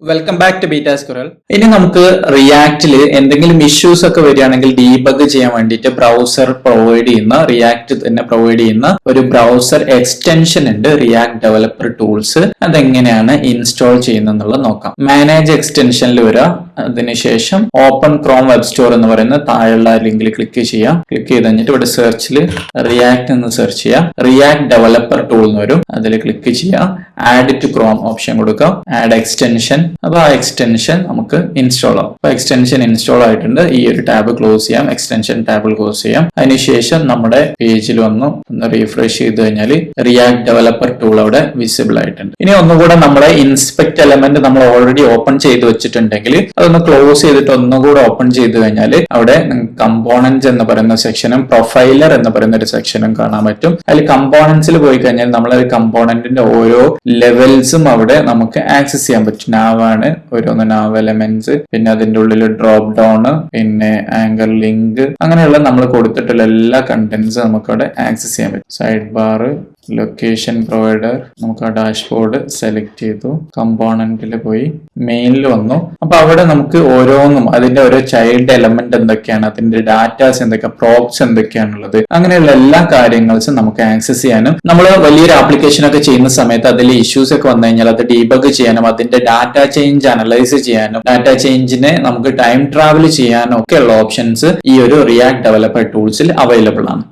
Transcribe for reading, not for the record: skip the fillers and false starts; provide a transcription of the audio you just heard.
Welcome back to beta squirrel. ഇനി നമുക്ക് റിയാക്റ്റിൽ എന്തെങ്കിലും ഇഷ്യൂസ് ഒക്കെ വരികയാണെങ്കിൽ ഡീബഗ് ചെയ്യാൻ വേണ്ടിയിട്ട് ബ്രൗസർ പ്രൊവൈഡ് ചെയ്യുന്ന റിയാക്ട് തന്നെ പ്രൊവൈഡ് ചെയ്യുന്ന ഒരു ബ്രൗസർ എക്സ്റ്റൻഷൻ ഉണ്ട്, റിയാക്ട് ഡെവലപ്പർ ടൂൾസ്. അതെങ്ങനെയാണ് ഇൻസ്റ്റാൾ ചെയ്യുന്നത് നോക്കാം. മാനേജ് എക്സ്റ്റൻഷനിൽ വരിക, അതിനുശേഷം ഓപ്പൺ ക്രോം വെബ് സ്റ്റോർ എന്ന് പറയുന്ന താഴെയുള്ള ലിങ്കിൽ ക്ലിക്ക് ചെയ്യാം. ക്ലിക്ക് ചെയ്ത് കഴിഞ്ഞിട്ട് ഇവിടെ സെർച്ചിൽ റിയാക്ട് എന്ന് സെർച്ച് ചെയ്യാം. റിയാക്ട് ഡെവലപ്പർ ടൂൾ എന്ന് വരും, അതിൽ ക്ലിക്ക് ചെയ്യാം. ആഡ് ടു ക്രോം ഓപ്ഷൻ കൊടുക്കാം, ആഡ് എക്സ്റ്റൻഷൻ. അപ്പൊ ആ എക്സ്റ്റൻഷൻ നമുക്ക് ഇൻസ്റ്റാൾ ആവും. അപ്പൊ എക്സ്റ്റൻഷൻ ഇൻസ്റ്റാൾ ആയിട്ടുണ്ട്. ഈ ഒരു ടാബ് ക്ലോസ് ചെയ്യാം, എക്സ്റ്റൻഷൻ ടാബ് ക്ലോസ് ചെയ്യാം. അതിനുശേഷം നമ്മുടെ പേജിൽ ഒന്ന് റീഫ്രഷ് ചെയ്ത് കഴിഞ്ഞാൽ റിയാക്ട് ഡെവലപ്പർ ടൂൾ അവിടെ വിസിബിൾ ആയിട്ടുണ്ട്. ഇനി ഒന്നുകൂടെ നമ്മുടെ ഇൻസ്പെക്ട് എലമെന്റ് നമ്മൾ ഓൾറെഡി ഓപ്പൺ ചെയ്ത് വെച്ചിട്ടുണ്ടെങ്കിൽ അതൊന്ന് ക്ലോസ് ചെയ്തിട്ട് ഒന്നുകൂടെ ഓപ്പൺ ചെയ്ത് കഴിഞ്ഞാൽ അവിടെ കമ്പോണൻസ് എന്ന് പറയുന്ന സെക്ഷനും പ്രൊഫൈലർ എന്ന് പറയുന്ന ഒരു സെക്ഷനും കാണാൻ പറ്റും. അതിൽ കമ്പോണൻസിൽ പോയി കഴിഞ്ഞാൽ നമ്മളൊരു കമ്പോണന്റിന്റെ ഓരോ ലെവൽസും അവിടെ നമുക്ക് ആക്സസ് ചെയ്യാൻ പറ്റും. നാവാണ് ഓരോന്ന്, നാവ് എലമെന്റ്സ്, പിന്നെ അതിന്റെ ഉള്ളിൽ ഡ്രോപ്പ് ഡൗൺ, പിന്നെ ആങ്കർ ലിങ്ക്, അങ്ങനെയുള്ള നമ്മൾ കൊടുത്തിട്ടുള്ള എല്ലാ കണ്ടന്റ്സും നമുക്ക് അവിടെ ആക്സസ് ചെയ്യാൻ പറ്റും. സൈഡ് ബാർ, ലൊക്കേഷൻ പ്രൊവൈഡർ, നമുക്ക് ആ ഡാഷ്ബോർഡ് സെലക്ട് ചെയ്തു, കമ്പോണന്റിൽ പോയി മെയിനിൽ വന്നു. അപ്പൊ അവിടെ നമുക്ക് ഓരോന്നും അതിന്റെ ഓരോ ചൈൽഡ് എലമെന്റ് എന്തൊക്കെയാണ്, അതിന്റെ ഡാറ്റാസ് എന്തൊക്കെയാണ്, പ്രോപ്സ് എന്തൊക്കെയാണുള്ളത്, അങ്ങനെയുള്ള എല്ലാ കാര്യങ്ങളും നമുക്ക് ആക്സസ് ചെയ്യാനും നമ്മൾ വലിയൊരു ആപ്ലിക്കേഷൻ ഒക്കെ ചെയ്യുന്ന സമയത്ത് അതിൽ ഇഷ്യൂസ് ഒക്കെ വന്നു കഴിഞ്ഞാൽ അത് ഡീബഗ് ചെയ്യാനും അതിന്റെ ഡാറ്റ ചേഞ്ച് അനലൈസ് ചെയ്യാനും ഡാറ്റ ചേഞ്ചിനെ നമുക്ക് ടൈം ട്രാവൽ ചെയ്യാനും ഒക്കെയുള്ള ഓപ്ഷൻസ് ഈ ഒരു റിയാക്ട് ഡെവലപ്പർ ടൂൾസിൽ അവൈലബിൾ ആണ്.